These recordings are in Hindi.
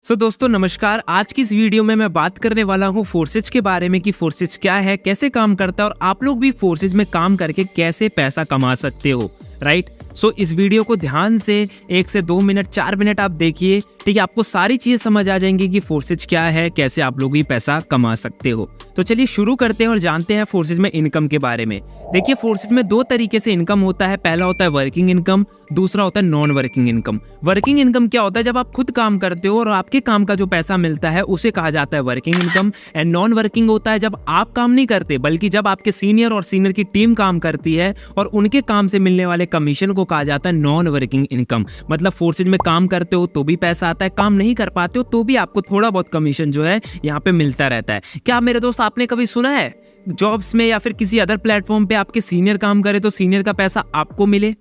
दोस्तों नमस्कार। आज की इस वीडियो में मैं बात करने वाला हूँ फोर्सेज के बारे में कि फोर्सेज क्या है, कैसे काम करता है और आप लोग भी फोर्सेज में काम करके कैसे पैसा कमा सकते हो। राइट। इस वीडियो को ध्यान से 1 से 2 मिनट 4 मिनट आप देखिए, ठीक है। आपको सारी चीजें समझ आ जाएंगी कि फोर्सेज क्या है, कैसे आप लोग भी पैसा कमा सकते हो। तो चलिए शुरू करते हैं और जानते हैं फोर्सेज में इनकम के बारे में। देखिए फोर्सेज में 2 तरीके से इनकम होता है। पहला होता है वर्किंग इनकम, दूसरा होता है non working income. Working income क्या होता है? जब आप खुद काम करते हो और आपके काम का जो पैसा मिलता है उसे कहा जाता है working income. And non working होता है जब आप काम नहीं करते बल्कि जब आपके सीनियर और सीनियर की टीम काम करती है और उनके काम से मिलने वाले कमीशन को कहा जाता है नॉन वर्किंग इनकम। मतलब फोर्सेज में काम करते हो तो भी पैसा आता है, काम नहीं कर पाते हो तो भी आपको थोड़ा बहुत कमीशन जो है यहाँ पे मिलता रहता है। क्या मेरे दोस्त आपने कभी सुना है जॉब्स में या फिर किसी अदर प्लेटफॉर्म पे आपके सीनियर काम करे तो सीनियर का पैसा आपको मिले?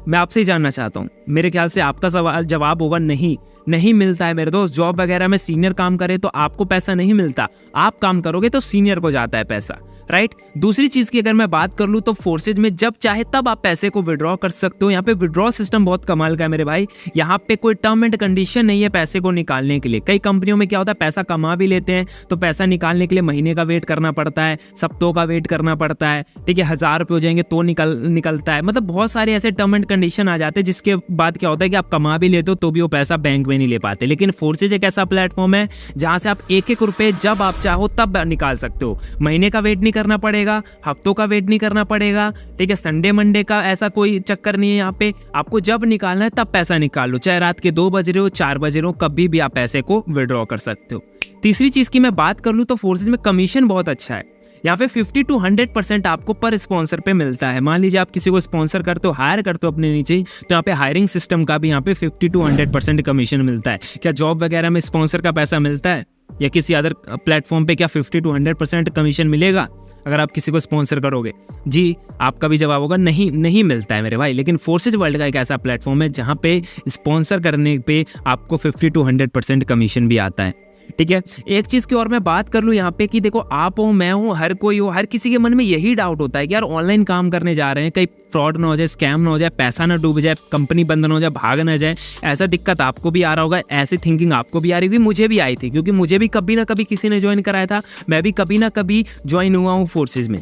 मैं आपसे ही जानना चाहता हूँ। मेरे ख्याल से आपका सवाल जवाब होगा नहीं मिलता है मेरे दोस्त। जॉब वगैरह में सीनियर काम करे तो आपको पैसा नहीं मिलता, आप काम करोगे तो सीनियर को जाता है पैसा। राइट। दूसरी चीज की अगर मैं बात कर लूँ तो फोर्सेज में जब चाहे तब आप पैसे को विड्रॉ कर सकते हो। यहाँ पे विड्रॉ सिस्टम बहुत कमाल का है मेरे भाई। यहाँ पे कोई टर्म एंड कंडीशन नहीं है पैसे को निकालने के लिए। कई कंपनियों में क्या होता है, पैसा कमा भी लेते हैं तो पैसा निकालने के लिए महीने का वेट करना पड़ता है, सप्ताह का वेट करना पड़ता है, ठीक है। 1000 रुपये हो जाएंगे तो निकलता है। मतलब बहुत सारे ऐसे टर्म एंड कंडीशन आ जाते हैं जिसके बाद क्या होता है कि आप कमा भी लेते हो तो भी वो पैसा बैंक में नहीं ले पाते। लेकिन फोर्सेज एक ऐसा प्लेटफॉर्म है जहां से आप एक रुपए जब आप चाहो तब निकाल सकते हो। महीने का वेट नहीं करना पड़ेगा, हफ्तों का वेट नहीं करना पड़ेगा, ठीक है। संडे मंडे का ऐसा कोई चक्कर नहीं है। यहाँ पे आपको जब निकालना है तब पैसा निकाल लो, चाहे रात के 2 बज रहे हो 4 बज रहे हो, कभी भी आप पैसे को विड्रॉ कर सकते हो। तीसरी चीज की मैं बात कर लूँ तो फोर्सेज में कमीशन बहुत अच्छा है। यहाँ पे 50 to 100% आपको पर स्पॉन्सर पे मिलता है। मान लीजिए आप किसी को स्पॉन्सर करते हो, हायर करते हो अपने नीचे, तो यहाँ पे हायरिंग सिस्टम का भी यहाँ पे 50 to 100% कमीशन मिलता है। क्या जॉब वगैरह में स्पॉन्सर का पैसा मिलता है या किसी अदर प्लेटफॉर्म पे क्या 50 to 100% कमीशन मिलेगा अगर आप किसी को स्पॉन्सर करोगे? जी, आपका भी जवाब होगा नहीं मिलता है मेरे भाई। लेकिन फोर्सेज वर्ल्ड का एक ऐसा प्लेटफॉर्म है जहाँ पे स्पॉन्सर करने पे आपको 50 to 100% कमीशन भी आता है, ठीक है। एक चीज की और मैं बात कर लूं यहाँ पे कि देखो आप हो, मैं हूँ, हर कोई हो, हर किसी के मन में यही डाउट होता है कि यार ऑनलाइन काम करने जा रहे हैं, कहीं फ्रॉड ना हो जाए, स्कैम ना हो जाए, पैसा ना डूब जाए, कंपनी बंद ना हो जाए, भाग ना जाए। ऐसा दिक्कत आपको भी आ रहा होगा, ऐसी थिंकिंग आपको भी आ रही होगी, मुझे भी आई थी, क्योंकि मुझे भी कभी ना कभी किसी ने ज्वाइन कराया था, मैं भी कभी ना कभी ज्वाइन हुआ हूँ फोर्सेज में।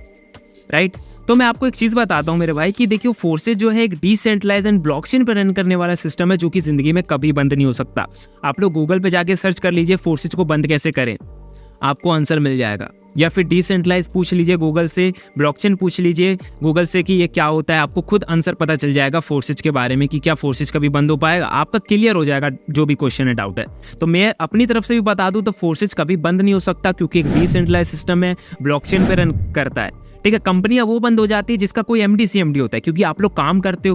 राइट। तो मैं आपको एक चीज बताता हूँ मेरे भाई कि देखिए फोर्सेज जो है एक डिसेंट्रलाइज एंड ब्लॉकचेन पर रन करने वाला सिस्टम है जो कि जिंदगी में कभी बंद नहीं हो सकता। आप लोग गूगल पे जाके सर्च कर लीजिए फोर्सेज को बंद कैसे करें, आपको आंसर मिल जाएगा। या फिर डिसेंट्रलाइज पूछ लीजिए गूगल से, ब्लॉकचेन पूछ लीजिए गूगल से कि ये क्या होता है, आपको खुद आंसर पता चल जाएगा फोर्सेज के बारे में कि क्या फोर्सेज कभी बंद हो पाएगा। आपका क्लियर हो जाएगा जो भी क्वेश्चन है, डाउट है। तो मैं अपनी तरफ से भी बता दूं तो फोर्सेज कभी बंद नहीं हो सकता क्योंकि एक डिसेंट्रलाइज सिस्टम है, ब्लॉकचेन पे रन करता है, ठीक है। कंपनियां वो बंद हो जाती है जिसका कोई एमडी सीएमडी होता है, क्योंकि आप लोग काम करते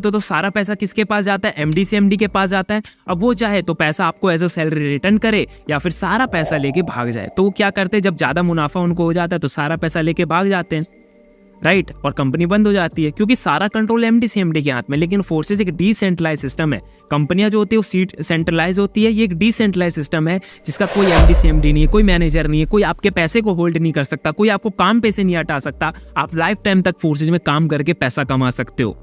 हो तो सारा पैसा किसके पास जाता है? एमडी सीएमडी के पास जाता है। अब वो चाहे तो पैसा आपको एज अ सैलरी रिटर्न करे या फिर सारा पैसा लेके भाग जाए। तो वो क्या करते हैं, जब ज्यादा मुनाफा उनको हो जाता है तो सारा पैसा लेके भाग जाते हैं। राइट। और कंपनी बंद हो जाती है क्योंकि सारा कंट्रोल एमडी सीएमडी के हाथ में। लेकिन फोर्सेज एक डिसेंट्रलाइज सिस्टम है। कंपनियां जो होती है वो सीट सेंट्रलाइज होती है, ये एक डिसेंट्रलाइज सिस्टम है जिसका कोई एमडी सीएमडी नहीं है, कोई मैनेजर नहीं है, कोई आपके पैसे को होल्ड नहीं कर सकता, कोई आपको काम पे से नहीं हटा सकता। आप लाइफ टाइम तक फोर्सेज में काम करके पैसा कमा सकते हो,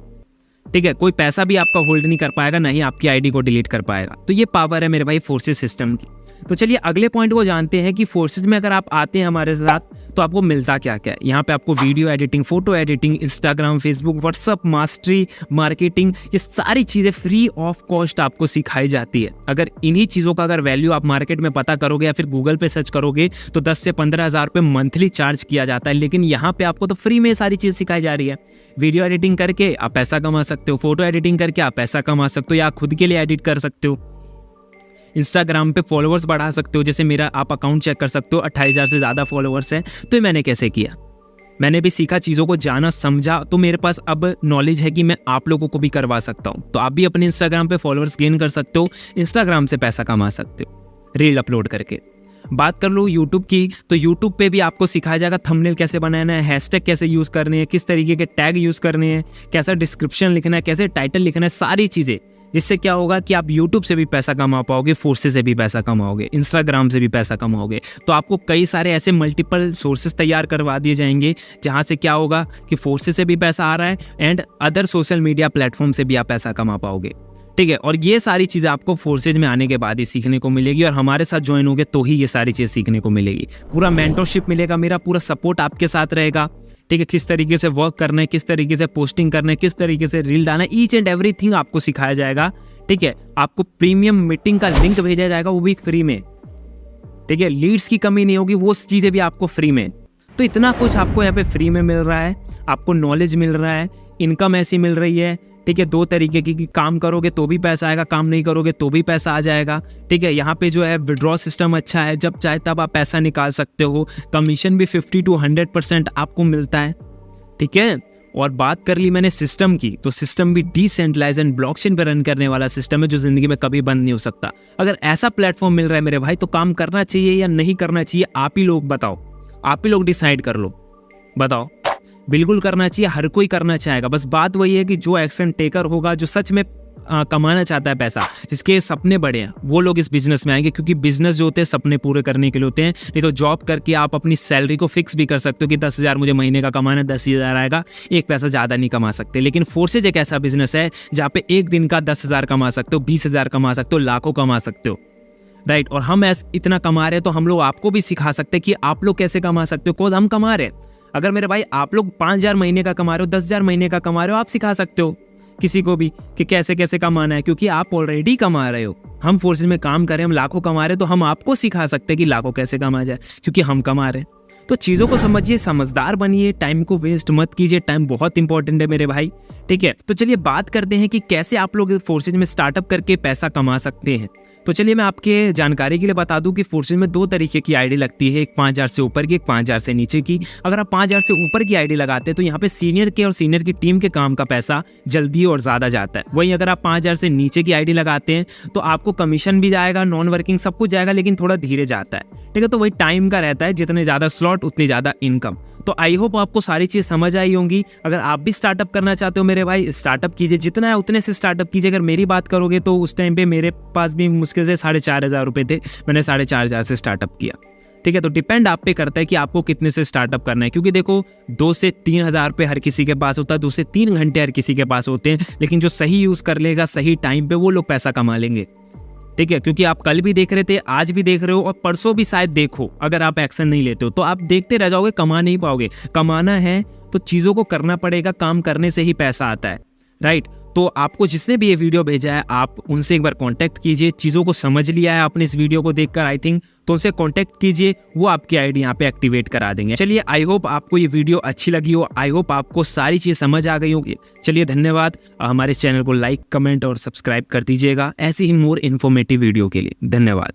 ठीक है। कोई पैसा भी आपका होल्ड नहीं कर पाएगा, ना ही आपकी आईडी को डिलीट कर पाएगा। तो ये पावर है मेरे भाई फोर्सेज सिस्टम की। तो चलिए अगले पॉइंट को जानते हैं कि फोर्सेज में अगर आप आते हैं हमारे साथ तो आपको मिलता क्या क्या है। यहाँ पे आपको video editing, photo editing, Instagram, Facebook, WhatsApp, mastery, marketing, ये सारी चीज़ें फ्री ऑफ कॉस्ट आपको सिखाई जाती है। अगर इन्हीं चीज़ों का अगर वैल्यू आप मार्केट में पता करोगे या फिर गूगल पे सर्च करोगे तो 10 से 15 हज़ार रुपये मंथली चार्ज किया जाता है। लेकिन यहाँ पे आपको तो फ्री में सारी चीज़ सिखाई जा रही है। वीडियो एडिटिंग करके आप पैसा कमा सकते हो, फोटो एडिटिंग करके आप पैसा कमा सकते हो या खुद के लिए एडिट कर सकते हो। इंस्टाग्राम पे फॉलोअर्स बढ़ा सकते हो, जैसे मेरा आप अकाउंट चेक कर सकते हो 28,000 से ज़्यादा फॉलोअर्स हैं। तो ये मैंने कैसे किया? मैंने भी सीखा, चीज़ों को जाना, समझा, तो मेरे पास अब नॉलेज है कि मैं आप लोगों को भी करवा सकता हूँ। तो आप भी अपने इंस्टाग्राम पे फॉलोअर्स गेन कर सकते हो, इंस्टाग्राम से पैसा कमा सकते हो रील अपलोड करके। बात कर लो यूट्यूब की, तो यूट्यूब पे भी आपको सिखाया जाएगा थंबनेल कैसे बनाना है, हैशटैग कैसे यूज़ करने हैं, किस तरीके के टैग यूज़ करने हैं, कैसा डिस्क्रिप्शन लिखना है, कैसे टाइटल लिखना है, सारी चीज़ें, जिससे क्या होगा कि आप YouTube से भी पैसा कमा पाओगे, फोर्सेज से भी पैसा कमाओगे, इंस्टाग्राम से भी पैसा कमाओगे। तो आपको कई सारे ऐसे मल्टीपल सोर्सेज तैयार करवा दिए जाएंगे जहाँ से क्या होगा कि फोर्सेज से भी पैसा आ रहा है and other social media platform से भी आप पैसा कमा पाओगे। ठीक है। और ये सारी चीज़ें आपको फोर्सेज में आने के बाद ही सीखने को मिलेगी और हमारे साथ ज्वाइन होगे तो ही ये सारी चीज़ सीखने को मिलेगी। पूरा मेंटरशिप मिलेगा, मेरा पूरा सपोर्ट आपके साथ रहेगा। ठीक है, किस तरीके से वर्क करना है, किस तरीके से पोस्टिंग करना है, किस तरीके से रील डालना है, ईच एंड एवरीथिंग आपको सिखाया जाएगा। ठीक है, आपको प्रीमियम मीटिंग का लिंक भेजा जाएगा, वो भी फ्री में। ठीक है, लीड्स की कमी नहीं होगी, वो चीज़ें भी आपको फ्री में। तो इतना कुछ आपको यहाँ पे फ्री में मिल रहा है, आपको नॉलेज मिल रहा है, इनकम ऐसी मिल रही है। ठीक है, दो तरीके की, काम करोगे तो भी पैसा आएगा, काम नहीं करोगे तो भी पैसा आ जाएगा। ठीक है, यहाँ पे जो है विड्रॉ सिस्टम अच्छा है, जब चाहे तब आप पैसा निकाल सकते हो। कमीशन भी 50 to 100% आपको मिलता है। ठीक है, और बात कर ली मैंने सिस्टम की, तो सिस्टम भी डिसेंट्रलाइज एंड ब्लॉकचेन पर रन करने वाला सिस्टम है जो जिंदगी में कभी बंद नहीं हो सकता। अगर ऐसा प्लेटफॉर्म मिल रहा है मेरे भाई, तो काम करना चाहिए या नहीं करना चाहिए, आप ही लोग बताओ, आप ही लोग डिसाइड कर लो। बताओ, बिल्कुल करना चाहिए, हर कोई करना चाहेगा। बस बात वही है कि जो एक्शन टेकर होगा, जो सच में कमाना चाहता है पैसा, जिसके सपने बड़े हैं, वो लोग इस बिजनेस में आएंगे। क्योंकि बिजनेस जो होते हैं सपने पूरे करने के लिए होते हैं। नहीं तो जॉब करके आप अपनी सैलरी को फिक्स भी कर सकते हो कि 10,000 मुझे महीने का कमाना है, 10,000 आएगा, एक पैसा ज़्यादा नहीं कमा सकते। लेकिन फोर्सेज एक ऐसा बिजनेस है जहाँ पे एक दिन का 10,000 कमा सकते हो, 20,000 कमा सकते हो, लाखों कमा सकते हो। राइट, और हम इतना कमा रहे हैं तो हम लोग आपको भी सिखा सकते हैं कि आप लोग कैसे कमा सकते हो, बिकॉज हम कमा रहे हैं। अगर मेरे भाई आप लोग 5,000 महीने का कमा रहे हो, 10,000 महीने का कमा रहे हो, आप सिखा सकते हो किसी को भी कि कैसे कैसे कमाना है, क्योंकि आप ऑलरेडी कमा रहे हो। हम फोर्सेज में काम करें, हम लाखों कमा रहे हैं, तो हम आपको सिखा सकते हैं कि लाखों कैसे कमा जाए, क्योंकि हम कमा रहे हैं। तो चीज़ों को समझिए, समझदार बनिए, टाइम को वेस्ट मत कीजिए, टाइम बहुत इंपॉर्टेंट है मेरे भाई। ठीक है, तो चलिए बात करते हैं कि कैसे आप लोग फोर्सेज में स्टार्टअप करके पैसा कमा सकते हैं। तो चलिए मैं आपके जानकारी के लिए बता दूं कि फोर्सेज में दो तरीके की आईडी लगती है, एक 5,000 से ऊपर की, एक 5,000 से नीचे की। अगर आप 5,000 से ऊपर की आईडी लगाते हैं तो यहाँ पे सीनियर के और सीनियर की टीम के काम का पैसा जल्दी और ज़्यादा जाता है। वहीं अगर आप 5,000 से नीचे की आईडी लगाते हैं तो आपको कमीशन भी जाएगा, नॉन वर्किंग सब कुछ जाएगा, लेकिन थोड़ा धीरे जाता है। ठीक है, तो वही टाइम का रहता है, जितने ज़्यादा स्लॉट उतनी ज़्यादा इनकम। तो आई होप आपको सारी चीज़ समझ आई होंगी। अगर आप भी स्टार्टअप करना चाहते हो मेरे भाई, स्टार्टअप कीजिए, जितना है उतने से स्टार्टअप कीजिए। अगर मेरी बात करोगे तो उस टाइम पे मेरे पास भी मुश्किल से 4,500 रुपये थे, मैंने 4,500 से स्टार्टअप किया। ठीक है, तो डिपेंड आप पे करता है कि आपको कितने से स्टार्टअप करना है। क्योंकि देखो 2 से 3,000 रुपये हर किसी के पास होता है, 2 से 3 घंटे हर किसी के पास होते हैं, लेकिन जो सही यूज़ कर लेगा सही टाइम पे, वो लोग पैसा कमा लेंगे। ठीक है, क्योंकि आप कल भी देख रहे थे, आज भी देख रहे हो और परसों भी शायद देखो। अगर आप एक्शन नहीं लेते हो तो आप देखते रह जाओगे, कमा नहीं पाओगे। कमाना है तो चीज़ों को करना पड़ेगा, काम करने से ही पैसा आता है। राइट, तो आपको जिसने भी ये वीडियो भेजा है, आप उनसे एक बार कांटेक्ट कीजिए। चीज़ों को समझ लिया है आपने इस वीडियो को देखकर, आई थिंक, तो उनसे कांटेक्ट कीजिए, वो आपकी आईडी यहाँ पे एक्टिवेट करा देंगे। चलिए, आई होप आपको ये वीडियो अच्छी लगी हो, आई होप आपको सारी चीज़ समझ आ गई होगी। चलिए, धन्यवाद। हमारे चैनल को लाइक, कमेंट और सब्सक्राइब कर दीजिएगा ऐसी ही मोर इन्फॉर्मेटिव वीडियो के लिए। धन्यवाद।